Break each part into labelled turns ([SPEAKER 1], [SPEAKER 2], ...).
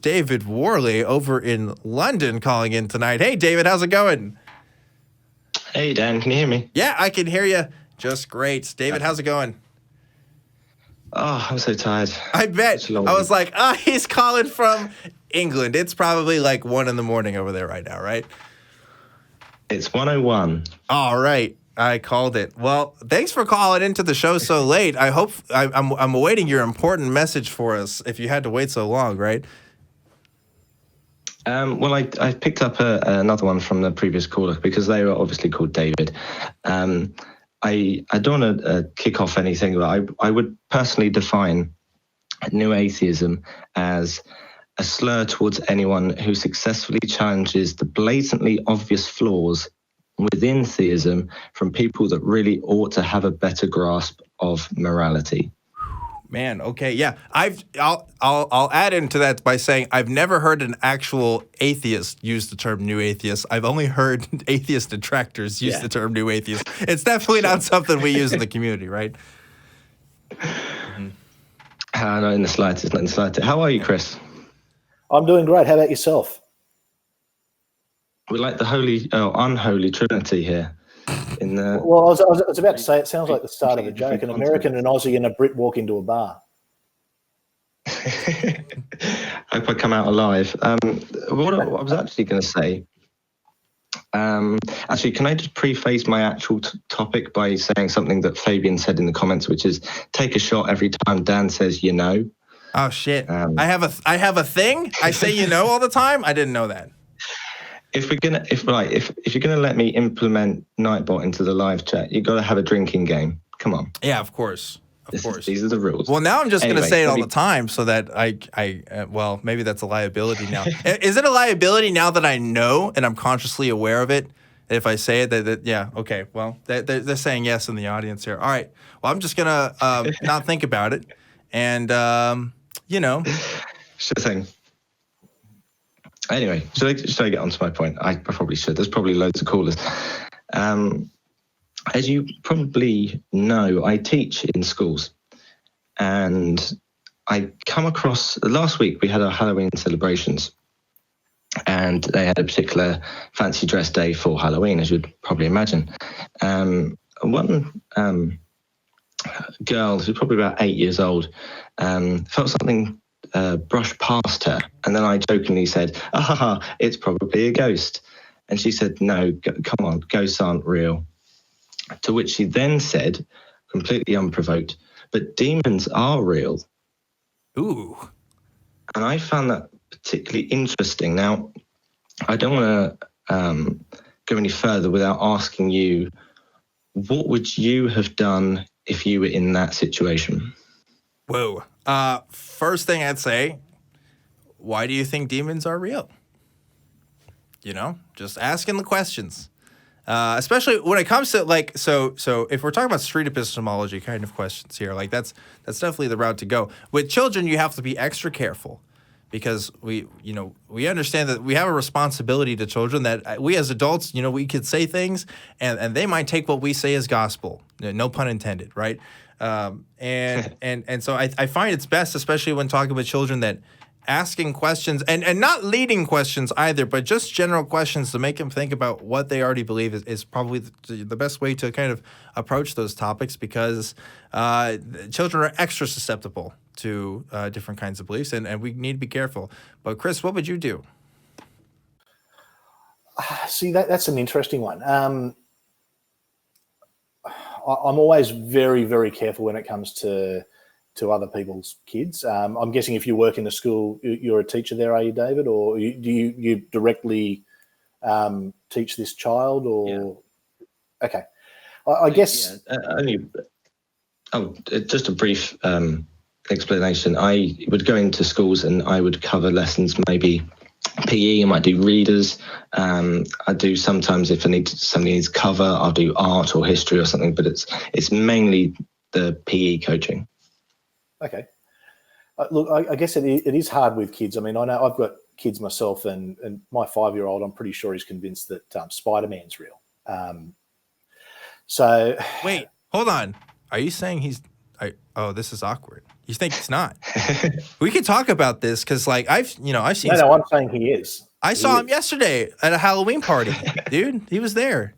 [SPEAKER 1] David Worley over in London calling in tonight. Hey, David, how's it going?
[SPEAKER 2] Hey, Dan, can you hear me?
[SPEAKER 1] Yeah, I can hear you just great. David, how's it going?
[SPEAKER 2] Oh, I'm so tired.
[SPEAKER 1] I bet. I was like, he's calling from England. It's probably like 1 a.m. over there right now, right?
[SPEAKER 2] It's 1:01.
[SPEAKER 1] All right. I called it. Well, thanks for calling into the show so late. I hope I'm awaiting your important message for us if you had to wait so long, right?
[SPEAKER 2] Well, I picked up another one from the previous caller because they were obviously called David. I don't want to kick off anything, but I would personally define new atheism as a slur towards anyone who successfully challenges the blatantly obvious flaws within theism from people that really ought to have a better grasp of morality.
[SPEAKER 1] Man, okay, yeah. I'll add into that by saying I've never heard an actual atheist use the term new atheist. I've only heard atheist detractors use the term new atheist. It's definitely not something we use in the community, right?
[SPEAKER 2] Mm-hmm. Not in the slightest, not in the slightest. How are you, Chris?
[SPEAKER 3] I'm doing great. How about yourself?
[SPEAKER 2] We like the unholy trinity here.
[SPEAKER 3] Well, I was about to say, it sounds like the start of a joke. An American, an Aussie, and a Brit walk into a bar.
[SPEAKER 2] Hope I come out alive. What I was actually going to say, actually, can I just preface my actual topic by saying something that Fabian said in the comments, which is take a shot every time Dan says you know.
[SPEAKER 1] Oh shit! I have a thing. I say all the time. I didn't know that.
[SPEAKER 2] If you're gonna let me implement Nightbot into the live chat, you got to have a drinking game. Come on.
[SPEAKER 1] Yeah, of course.
[SPEAKER 2] These are the rules.
[SPEAKER 1] Well, now I'm just gonna say it all the time, so that well, maybe that's a liability now. Is it a liability now that I know and I'm consciously aware of it? If I say it, that yeah, okay. Well, they're saying yes in the audience here. All right. Well, I'm just gonna not think about it, and
[SPEAKER 2] Sure thing. Anyway, should I get on to my point? I probably should. There's probably loads of callers. As you probably know, I teach in schools. And I come across, last week we had our Halloween celebrations. And they had a particular fancy dress day for Halloween, as you'd probably imagine. One girl, who's probably about 8 years old, felt something brushed past her, and then I jokingly said, it's probably a ghost. And she said, no, come on, ghosts aren't real. To which she then said, completely unprovoked, but demons are real.
[SPEAKER 1] Ooh.
[SPEAKER 2] And I found that particularly interesting. Now, I don't want to go any further without asking you, what would you have done if you were in that situation?
[SPEAKER 1] Whoa. First thing I'd say, why do you think demons are real? Just asking the questions. Especially when it comes to so if we're talking about street epistemology kind of questions here, that's definitely the route to go. With children, you have to be extra careful because we understand that we have a responsibility to children that we as adults, we could say things and they might take what we say as gospel. No pun intended, right? And so I find it's best, especially when talking with children, that asking questions and not leading questions either, but just general questions to make them think about what they already believe is probably the best way to kind of approach those topics, because children are extra susceptible to different kinds of beliefs, and we need to be careful. But Chris, what would you do?
[SPEAKER 3] See, that's an interesting one. I'm always very, very careful when it comes to other people's kids. I'm guessing if you work in a school, you're a teacher there, are you, David? Or do you directly teach this child? Or yeah. Okay, I guess.
[SPEAKER 2] Just a brief explanation. I would go into schools and I would cover lessons, maybe PE. I might do readers. I do sometimes, if somebody needs cover, I'll do art or history or something. But it's mainly the PE coaching.
[SPEAKER 3] Okay. Look, I guess it is hard with kids. I mean, I know I've got kids myself, and my 5-year-old, I'm pretty sure he's convinced that Spider-Man's real. So
[SPEAKER 1] wait, hold on. Are you saying this is awkward. You think he's not? We could talk about this because, like, I've seen.
[SPEAKER 3] No, I'm saying he is.
[SPEAKER 1] I saw him yesterday at a Halloween party, dude. He was there.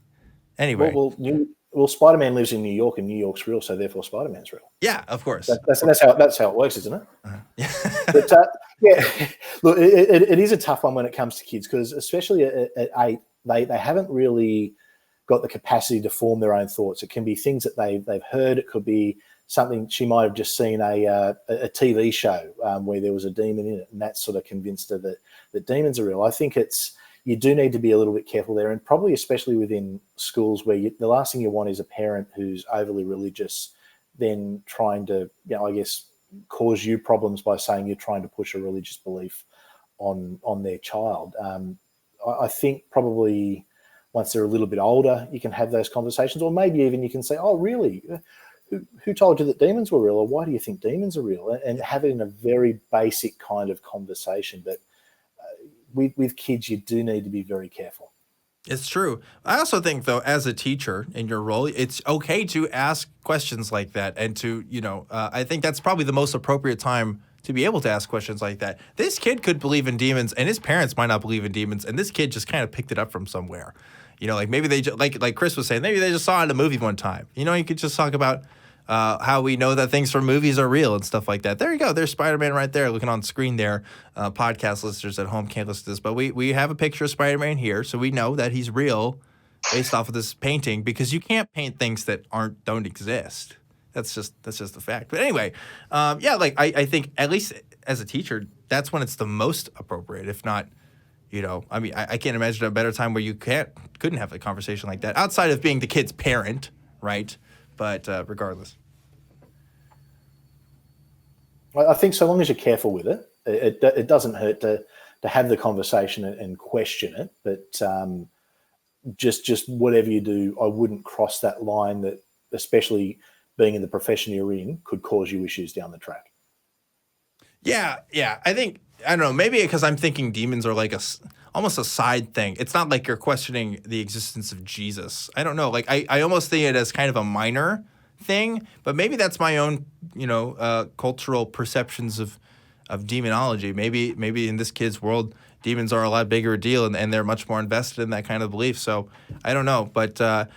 [SPEAKER 1] Anyway,
[SPEAKER 3] well, Spider-Man lives in New York, and New York's real, so therefore Spider-Man's real.
[SPEAKER 1] Yeah, of course.
[SPEAKER 3] That's how it works, isn't it? But, look, it is a tough one when it comes to kids because, especially at 8, they haven't really got the capacity to form their own thoughts. It can be things that they've heard. It could be something she might have just seen a TV show where there was a demon in it, and that sort of convinced her that demons are real. I think you do need to be a little bit careful there, and probably especially within schools where the last thing you want is a parent who's overly religious then trying to, I guess, cause you problems by saying you're trying to push a religious belief on their child. I think probably once they're a little bit older, you can have those conversations, or maybe even you can say, oh, really? Who told you that demons were real, or why do you think demons are real? And have it in a very basic kind of conversation. But with kids, you do need to be very careful.
[SPEAKER 1] It's true. I also think, though, as a teacher in your role, it's okay to ask questions like that. And to, I think that's probably the most appropriate time to be able to ask questions like that. This kid could believe in demons, and his parents might not believe in demons, and this kid just kind of picked it up from somewhere. Like maybe they just, like Chris was saying, maybe they just saw it in a movie one time. You could just talk about how we know that things from movies are real and stuff like that. There you go. There's Spider-Man right there looking on screen there. Podcast listeners at home can't listen to this, but we have a picture of Spider-Man here, so we know that he's real based off of this painting, because you can't paint things that don't exist. That's just the fact. But anyway, I think at least as a teacher, that's when it's the most appropriate, if not, I can't imagine a better time where you couldn't have a conversation like that outside of being the kid's parent, right? But regardless,
[SPEAKER 3] I think so long as you're careful with it, it doesn't hurt to have the conversation and question it. But just whatever you do, I wouldn't cross that line that, especially being in the profession you're in, could cause you issues down the track. Yeah.
[SPEAKER 1] I don't know, maybe because I'm thinking demons are like almost a side thing. It's not like you're questioning the existence of Jesus. I don't know. Like I almost think it as kind of a minor thing, but maybe that's my own, cultural perceptions of demonology. Maybe in this kid's world, demons are a lot bigger deal, and they're much more invested in that kind of belief. So I don't know, but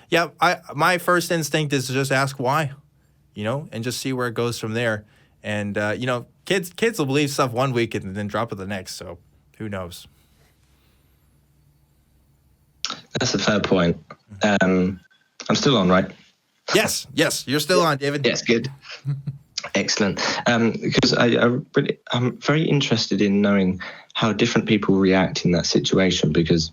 [SPEAKER 1] my first instinct is to just ask why, and just see where it goes from there. And kids will believe stuff one week and then drop it the next. So who knows?
[SPEAKER 2] That's a fair point. I'm still on, right?
[SPEAKER 1] Yes, you're still on, David.
[SPEAKER 2] Yes, good. Excellent. Because I'm very interested in knowing how different people react in that situation, because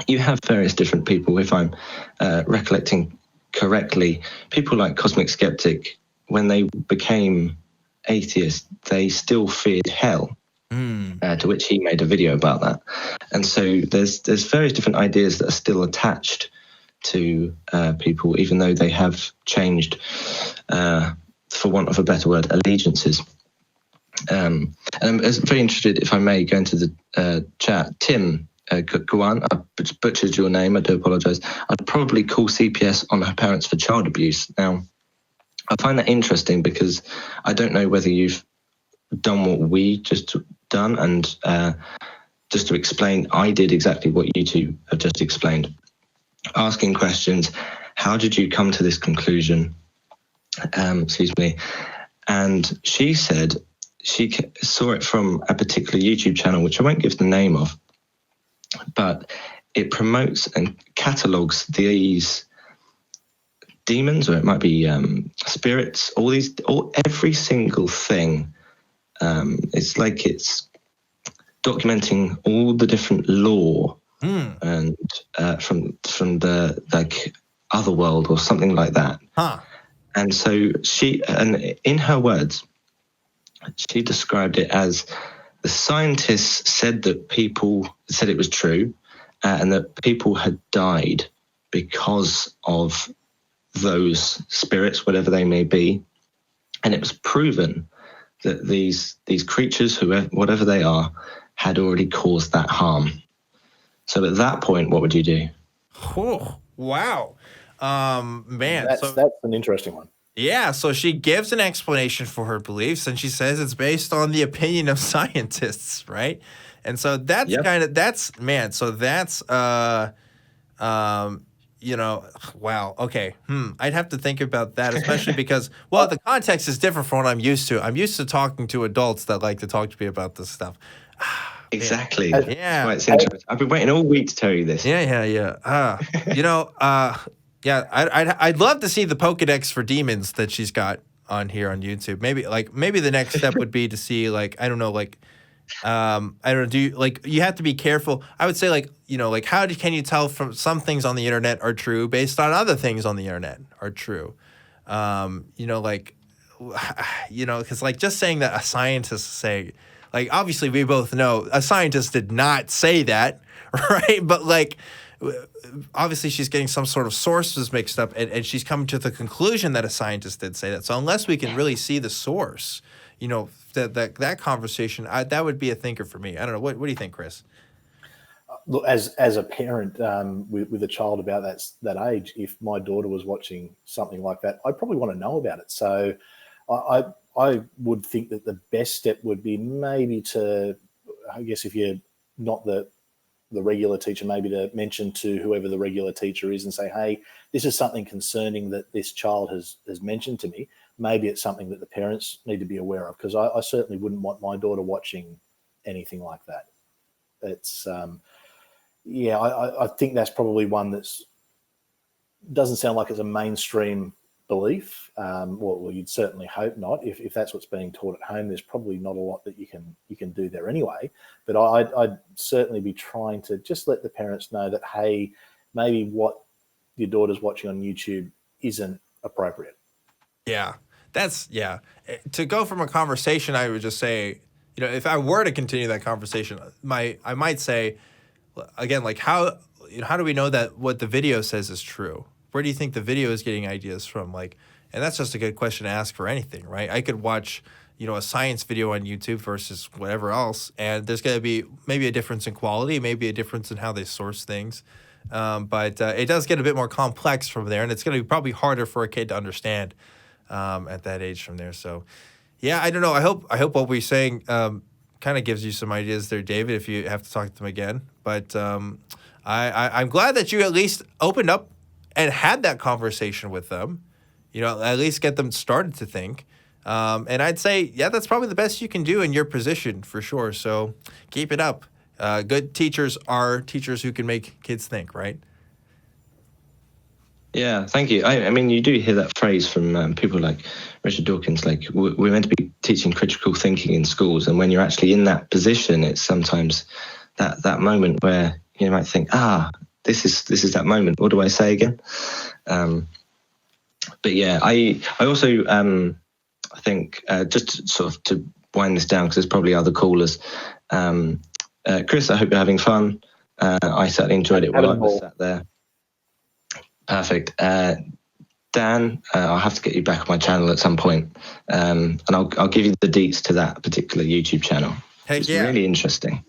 [SPEAKER 2] you have various different people. If I'm recollecting correctly, people like Cosmic Skeptic, when they became atheists, they still feared hell. To which he made a video about that. And so there's various different ideas that are still attached to people, even though they have changed, for want of a better word, allegiances. And I'm very interested, if I may, go into the chat. Tim Guan, I butchered your name, I do apologise. I'd probably call CPS on her parents for child abuse. Now, I find that interesting because I don't know whether you've done what we just done, and just to explain, I did exactly what you two have just explained, asking questions. How did you come to this conclusion? Excuse me. And she said she saw it from a particular YouTube channel, which I won't give the name of, but it promotes and catalogues these demons, or it might be spirits, every single thing. It's like it's documenting all the different lore and from the like other world or something like that. And so and in her words, she described it as the scientists said that people said it was true, and that people had died because of those spirits, whatever they may be, and it was proven that these creatures, whatever they are, had already caused that harm. So at that point, what would you do?
[SPEAKER 1] Oh, wow. Man.
[SPEAKER 3] That's an interesting one.
[SPEAKER 1] Yeah, so she gives an explanation for her beliefs, and she says it's based on the opinion of scientists, right? And so that's
[SPEAKER 2] Yep.
[SPEAKER 1] kind of that's man. So that's you know, wow. Okay, I'd have to think about that, especially because well, the context is different from what I'm used to. I'm used to talking to adults that like to talk to me about this stuff.
[SPEAKER 2] Exactly.
[SPEAKER 3] As-
[SPEAKER 2] That's
[SPEAKER 1] Yeah.
[SPEAKER 2] why it's interesting. I've been waiting all week to tell you this.
[SPEAKER 1] Yeah. You know, yeah, I'd love to see the Pokedex for demons that she's got on here on YouTube. Maybe the next step would be to see like I don't know I don't know. Do you like you have to be careful? I would say like you know like can you tell from some things on the internet are true based on other things on the internet are true? You know like you know because like just saying that a scientist say like obviously we both know a scientist did not say that right, but like obviously she's getting some sort of sources mixed up and she's coming to the conclusion that a scientist did say that. So unless we can really see the source, you know, that conversation, that would be a thinker for me. I don't know. What do you think, Chris?
[SPEAKER 3] Look, as a parent with a child about that age, if my daughter was watching something like that, I'd probably want to know about it. So I would think that the best step would be maybe to, I guess, if you're not the regular teacher, maybe to mention to whoever the regular teacher is and say, hey, this is something concerning that this child has mentioned to me. Maybe it's something that the parents need to be aware of, because I certainly wouldn't want my daughter watching anything like that. It's, I think that's probably one that's doesn't sound like it's a mainstream belief. Well, you'd certainly hope not. If that's what's being taught at home, there's probably not a lot that you can do there anyway. But I'd certainly be trying to just let the parents know that, hey, maybe what your daughter's watching on YouTube isn't appropriate.
[SPEAKER 1] Yeah, to go from a conversation, I would just say, you know, if I were to continue that conversation, I might say, again, like how do we know that what the video says is true? Where do you think the video is getting ideas from? Like, and that's just a good question to ask for anything, right? I could watch, you know, a science video on YouTube versus whatever else, and there's going to be maybe a difference in quality, maybe a difference in how they source things. But it does get a bit more complex from there, and it's going to be probably harder for a kid to understand at that age from there. So, yeah, I don't know. I hope what we're saying kind of gives you some ideas there, David, if you have to talk to them again. But I'm glad that you at least opened up and had that conversation with them. You know, at least get them started to think. And I'd say, yeah, that's probably the best you can do in your position for sure. So keep it up. Good teachers are teachers who can make kids think, right?
[SPEAKER 2] Yeah, thank you. I mean, you do hear that phrase from people like Richard Dawkins, like we're meant to be teaching critical thinking in schools. And when you're actually in that position, it's sometimes that moment where you might think, this is that moment. What do I say again? But yeah, I also I think just sort of to wind this down, because there's probably other callers. Chris, I hope you're having fun. I certainly enjoyed it while I was sat there. Perfect. Dan, I'll have to get you back on my channel at some point, and I'll give you the deets to that particular YouTube channel.
[SPEAKER 1] Heck
[SPEAKER 2] it's
[SPEAKER 1] yeah.
[SPEAKER 2] Really interesting.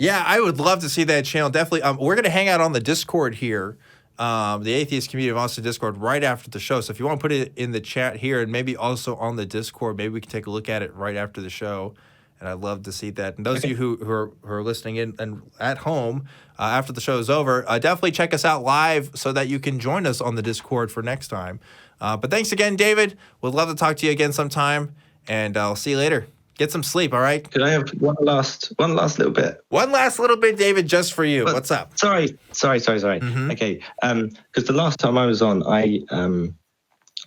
[SPEAKER 1] Yeah, I would love to see that channel. Definitely. We're going to hang out on the Discord here, the Atheist Community of Austin Discord, right after the show. So if you want to put it in the chat here and maybe also on the Discord, maybe we can take a look at it right after the show. And I'd love to see that. And those of you who are listening in and at home after the show is over, definitely check us out live so that you can join us on the Discord for next time. But thanks again, David. We'd love to talk to you again sometime. And I'll see you later. Get some sleep, all right?
[SPEAKER 2] Could I have one last little bit?
[SPEAKER 1] One last little bit, David, just for you. What's up?
[SPEAKER 2] Sorry.
[SPEAKER 1] Mm-hmm.
[SPEAKER 2] Okay, because the last time I was on, I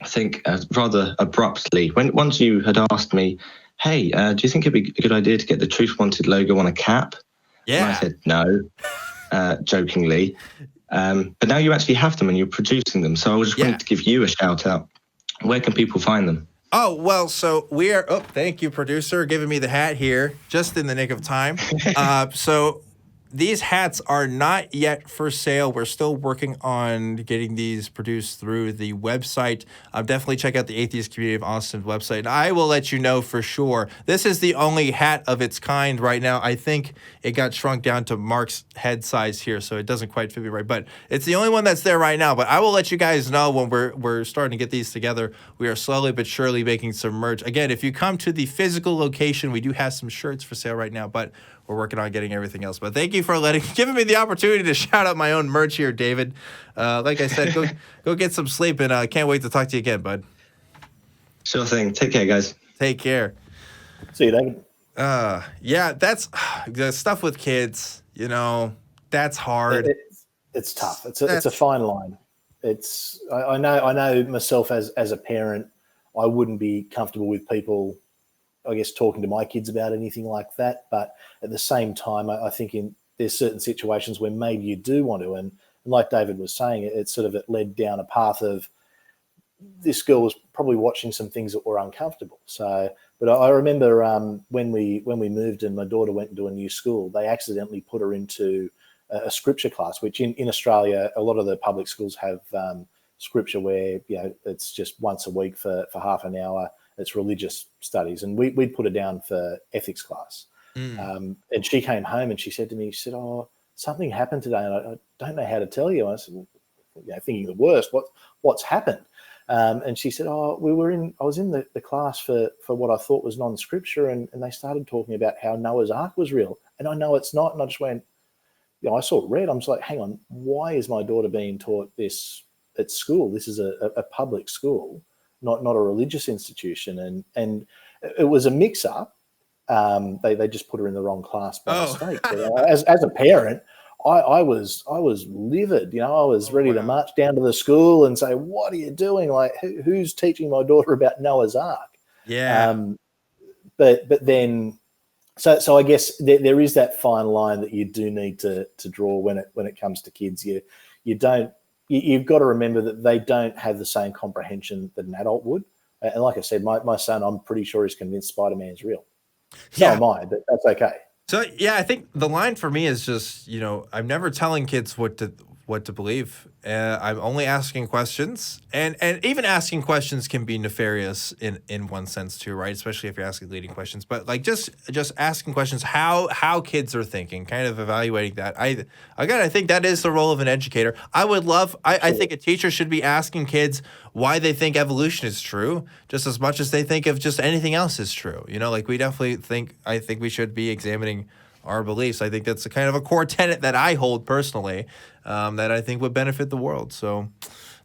[SPEAKER 2] think rather abruptly, once you had asked me, hey, do you think it'd be a good idea to get the Truth Wanted logo on a cap?
[SPEAKER 1] Yeah.
[SPEAKER 2] And I said no, jokingly. But now you actually have them and you're producing them. So I was just wanting to give you a shout out. Where can people find them?
[SPEAKER 1] Oh, well, so we are, thank you, producer, giving me the hat here, just in the nick of time. So these hats are not yet for sale. We're still working on getting these produced through the website. Definitely check out the Atheist Community of Austin website. I will let you know for sure. This is the only hat of its kind right now. I think it got shrunk down to Mark's head size here, so it doesn't quite fit me right. But it's the only one that's there right now. But I will let you guys know when we're starting to get these together. We are slowly but surely making some merch. Again, if you come to the physical location, we do have some shirts for sale right now, but we're working on getting everything else. But thank you for giving me the opportunity to shout out my own merch here, David. Like I said, go get some sleep, and I can't wait to talk to you again, bud.
[SPEAKER 2] Sure thing. Take care, guys.
[SPEAKER 1] Take care.
[SPEAKER 3] See you, David.
[SPEAKER 1] Yeah, that's the stuff with kids. You know, that's hard.
[SPEAKER 3] It's tough. It's a fine line. I know myself as a parent, I wouldn't be comfortable with people, I guess, talking to my kids about anything like that. But at the same time, I think there's certain situations where maybe you do want to. And like David was saying, it led down a path of this girl was probably watching some things that were uncomfortable. So, but I remember when we moved and my daughter went into a new school, they accidentally put her into a scripture class, which in Australia, a lot of the public schools have scripture where, it's just once a week for half an hour. It's religious studies. And we'd put her down for ethics class. And she came home and she said to me, she said, "Oh, something happened today and I don't know how to tell you." I said, well, thinking the worst, what's happened? And she said, "Oh, I was in the class for what I thought was non-scripture, and they started talking about how Noah's Ark was real. And I know it's not." And I just went, I saw red. I'm just like, hang on, why is my daughter being taught this at school? This is a public school, not a religious institution. And it was a mix-up. They just put her in the wrong class by mistake. But as a parent, I was livid. I was ready to march down to the school and say, "What are you doing? Like, who's teaching my daughter about Noah's Ark?"
[SPEAKER 1] Yeah.
[SPEAKER 3] But then, so I guess there is that fine line that you do need to draw when it comes to kids. You've got to remember that they don't have the same comprehension that an adult would. And like I said, my son, I'm pretty sure he's convinced Spider-Man's real. So am I, but that's okay.
[SPEAKER 1] So yeah, I think the line for me is just, I'm never telling kids what to believe. I'm only asking questions, and even asking questions can be nefarious in one sense too, right? Especially if you're asking leading questions. But like just asking questions, how kids are thinking, kind of evaluating that. I think that is the role of an educator. I think a teacher should be asking kids why they think evolution is true, just as much as they think of just anything else is true. Like we definitely I think we should be examining our beliefs. I think that's a kind of a core tenet that I hold personally, that I think would benefit the world. So